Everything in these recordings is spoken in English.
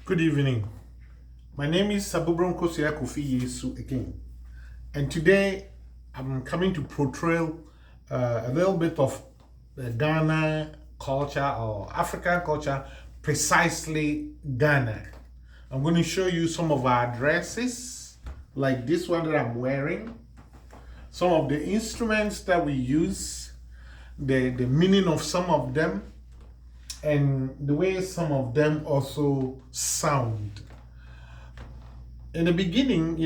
Good evening. My name is Sabubron Kosia Kofi Yesu again. And today I'm coming to portray a little bit of the Ghana culture or African culture, precisely Ghana. I'm going to show you some of our dresses, like this one that I'm wearing, some of the instruments that we use, the meaning of some of them, and the way some of them also sound. In the beginning,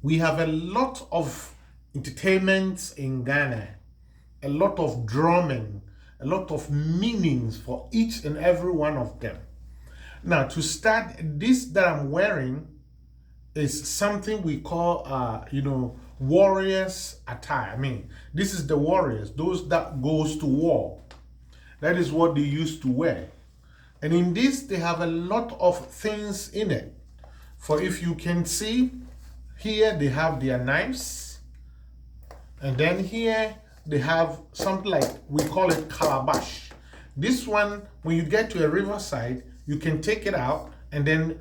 we have a lot of entertainments in Ghana, a lot of drumming, a lot of meanings for each and every one of them. Now, to start, this that I'm wearing is something we call, warriors attire. I mean, this is the warriors, those that goes to war. That is what they used to wear. And in this, they have a lot of things in it. For if you can see, here they have their knives. And then here they have something like, we call it calabash. This one, when you get to a riverside, you can take it out and then,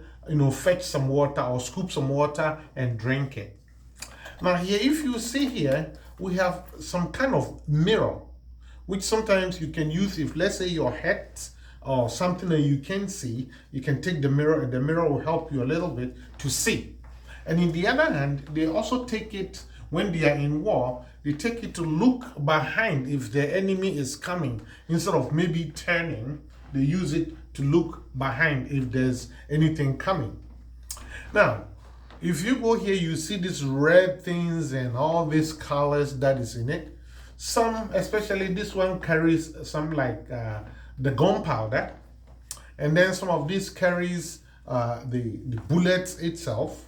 fetch some water or scoop some water and drink it. Now here, if you see here, we have some kind of mirror, which sometimes you can use if, let's say, your head or something that you can see, you can take the mirror and the mirror will help you a little bit to see. And in the other hand, they also take it when they are in war, they take it to look behind if the enemy is coming. Instead of maybe turning, they use it to look behind if there's anything coming. Now, if you go here, you see these red things and all these colors that is in it. Some, especially this one, carries some like the gunpowder, and then some of these carries the bullets itself.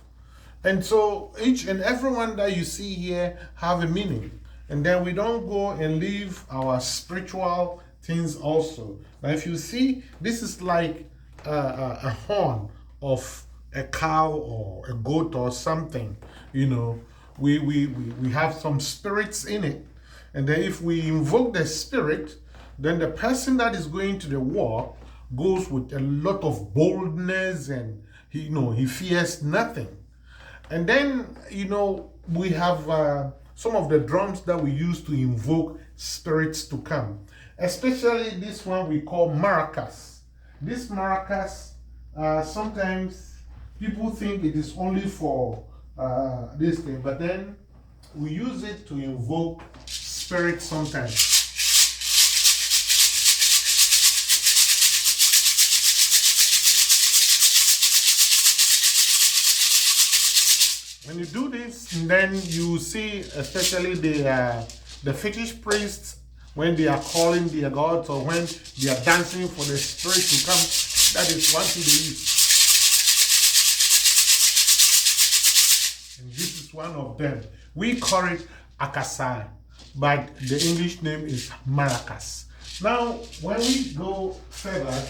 And so each and every one that you see here have a meaning. And then we don't go and leave our spiritual things also. Now if you see, this is like a horn of a cow or a goat or something. We have some spirits in it. And then if we invoke the spirit, then the person that is going to the war goes with a lot of boldness and he fears nothing. And then, we have some of the drums that we use to invoke spirits to come. Especially this one we call maracas. This maracas, sometimes people think it is only for this thing, but then we use it to invoke spirits sometimes. When you do this, then you see, especially the fetish priests, when they are calling their gods or when they are dancing for the spirit to come, that is one thing they use. And this is one of them. We call it akasa, but the English name is maracas. Now, when we go further,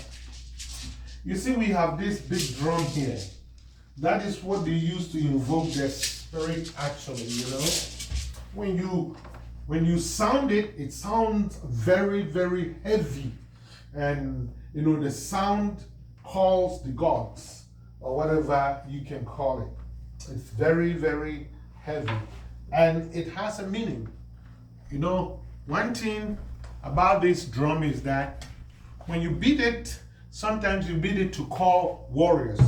you see we have this big drum here. That is what they use to invoke the spirit actually, When you sound it, it sounds very, very heavy. And, the sound calls the gods or whatever you can call it. It's very, very heavy. And it has a meaning. One thing about this drum is that when you beat it, sometimes you beat it to call warriors.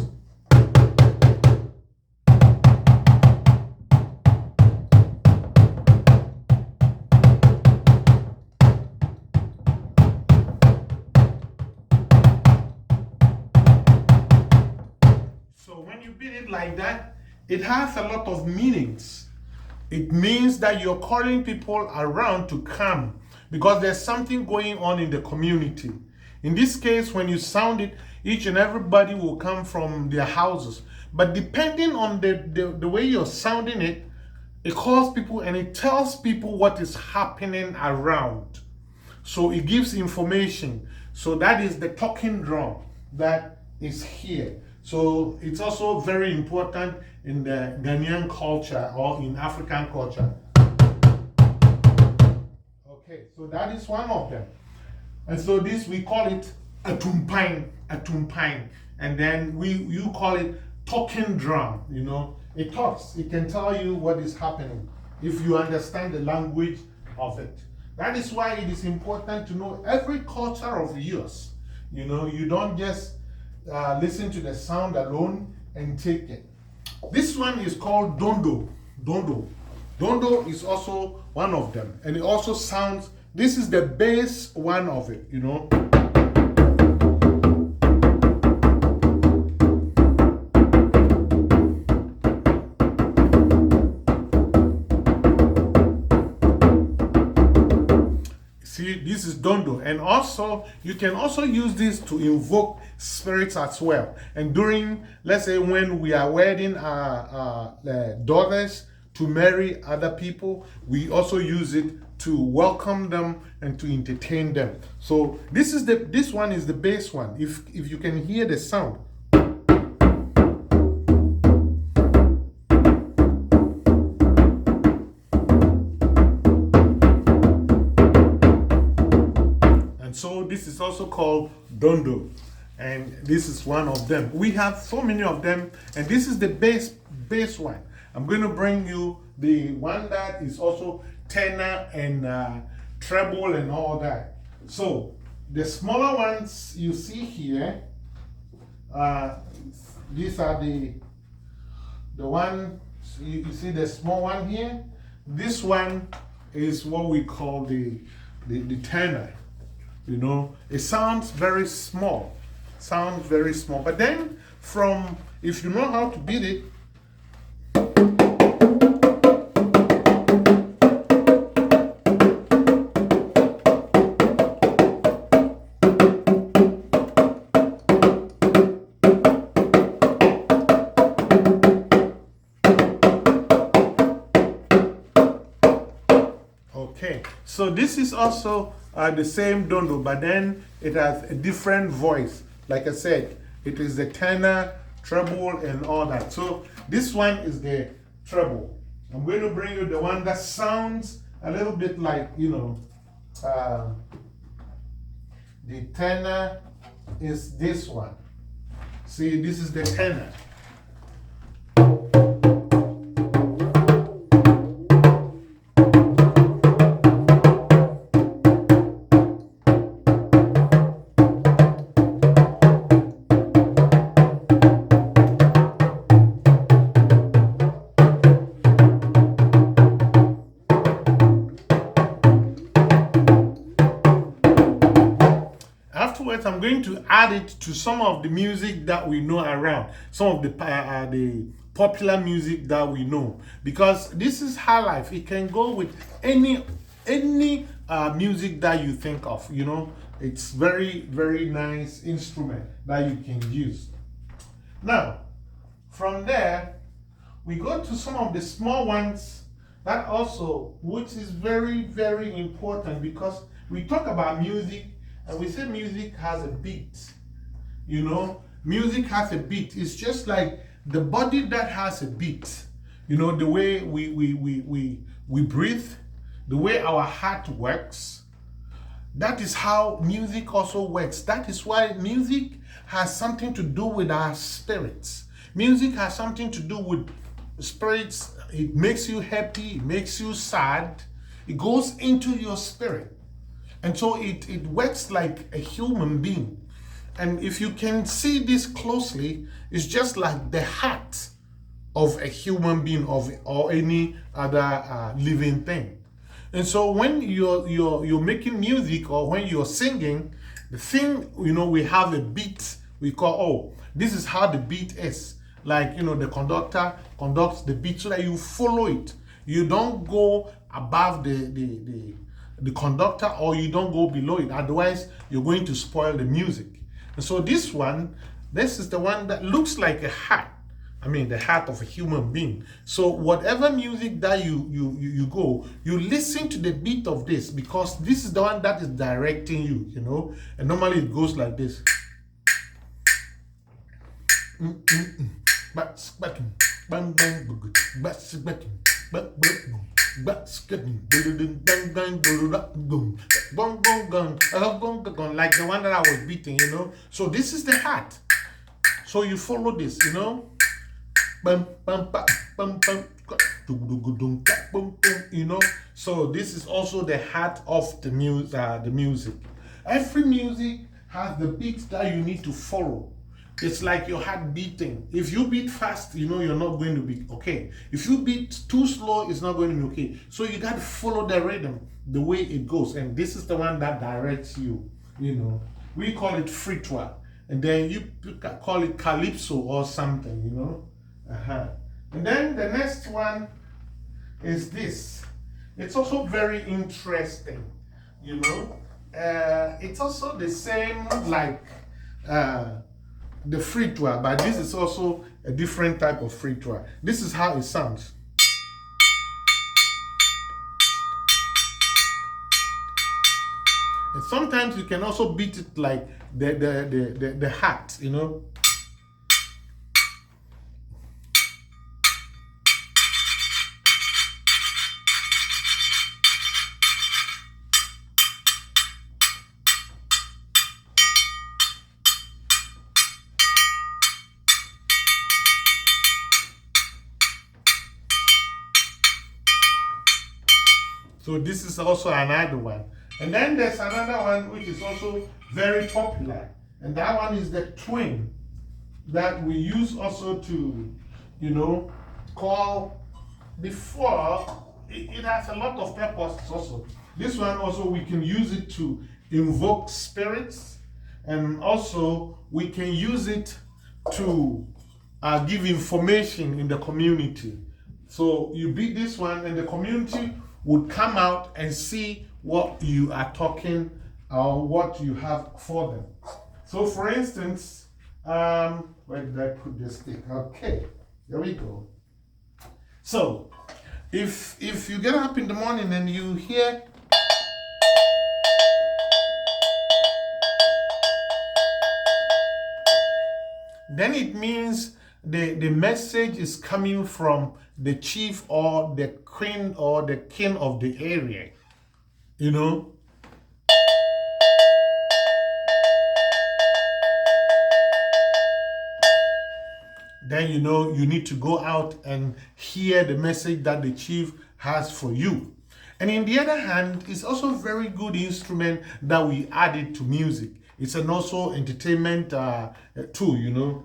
So when you beat it like that, it has a lot of meanings. It means that you're calling people around to come because there's something going on in the community. In this case, when you sound it, each and everybody will come from their houses. But depending on the way you're sounding it, it calls people and it tells people what is happening around. So it gives information. So that is the talking drum that is here. So it's also very important in the Ghanaian culture or in African culture. Okay, so that is one of them. And so this, we call it a tumpine, and then you call it talking drum. You know, it talks. It can tell you what is happening if you understand the language of it. That is why it is important to know every culture of yours. You know, you don't just listen to the sound alone and take it. This one is called dondo. Dondo. Dondo is also one of them, and it also sounds. This is the bass one of it. You know. See, this is dondo, and also you can also use this to invoke spirits as well. And during, let's say, when we are wedding our daughters to marry other people, we also use it to welcome them and to entertain them. So this one is the bass one. If you can hear the sound. So this is also called dondo, and this is one of them. We have so many of them, and this is the bass one. I'm going to bring you the one that is also tenor and treble and all that. So the smaller ones you see here, these are the one. You see the small one here. This one is what we call the tenor. You know, it sounds very small, but then if you know how to beat it, okay. So this is also the same dondo, but then it has a different voice. Like I said, it is the tenor, treble, and all that. So this one is the treble. I'm going to bring you the one that sounds a little bit like, you know, the tenor is this one. See, this is the tenor. Afterwards, I'm going to add it to some of the music that we know around, some of the popular music that we know, because this is high life. It can go with any music that you think of. You know, it's very, very nice instrument that you can use. Now, from there, we go to some of the small ones that also, which is very, very important, because we talk about music. And we say music has a beat. You know, music has a beat. It's just like the body that has a beat. You know, the way we breathe, the way our heart works. That is how music also works. That is why music has something to do with our spirits. Music has something to do with spirits. It makes you happy, it makes you sad. It goes into your spirit. And so it works like a human being. And if you can see this closely, it's just like the heart of a human being or any other living thing. And so when you're making music or when you're singing, the thing, you know, we have a beat. We call, oh, this is how the beat is. Like, you know, the conductor conducts the beat so that you follow it. You don't go above the conductor, or you don't go below it. Otherwise, you're going to spoil the music. And so this is the one that looks like a heart. I mean, the heart of a human being. So whatever music that you go, you listen to the beat of this, because this is the one that is directing you, you know. And normally it goes like this. like the one that I was beating, you know. So this is the heart. So you follow this, you know. You know. So this is also the heart of the music. Every music has the beat that you need to follow. It's like your heart beating. If you beat fast, you know you're not going to be okay. If you beat too slow, it's not going to be okay. So you got to follow the rhythm, the way it goes. And this is the one that directs you, you know. We call it fritwa. And then you call it calypso or something, you know. And then the next one is this. It's also very interesting, you know. It's also the same like the fritwa, but this is also a different type of fritwa. This is how it sounds. And sometimes you can also beat it like the hat, you know. So this is also another one. And then there's another one which is also very popular. And that one is the twin that we use also to, you know, call before. It has a lot of purposes also. This one also we can use it to invoke spirits. And also we can use it to give information in the community. So you beat this one and the community would come out and see what you are talking or what you have for them. So for instance, where did I put this thing? Okay, there we go. So if you get up in the morning and you hear then it means the message is coming from the chief or the queen or the king of the area, you know. Then you know you need to go out and hear the message that the chief has for you. And in the other hand, it's also a very good instrument that we added to music. It's an also entertainment tool, you know.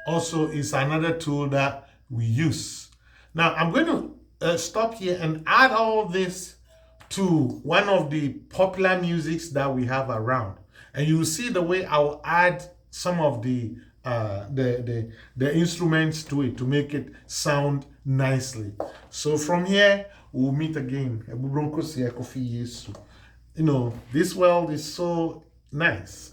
Also is another tool that we use. Now I'm going to stop here and add all this to one of the popular musics that we have around, and you will see the way I'll add some of the instruments to it to make it sound nicely. So from here we'll meet again. You know, this world is so nice.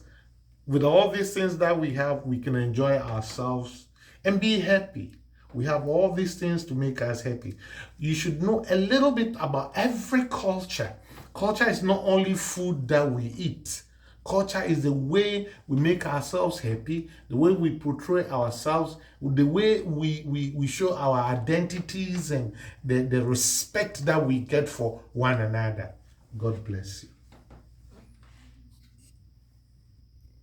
With all these things that we have, we can enjoy ourselves and be happy. We have all these things to make us happy. You should know a little bit about every culture. Culture is not only food that we eat. Culture is the way we make ourselves happy, the way we portray ourselves, the way we show our identities and the respect that we get for one another. God bless you.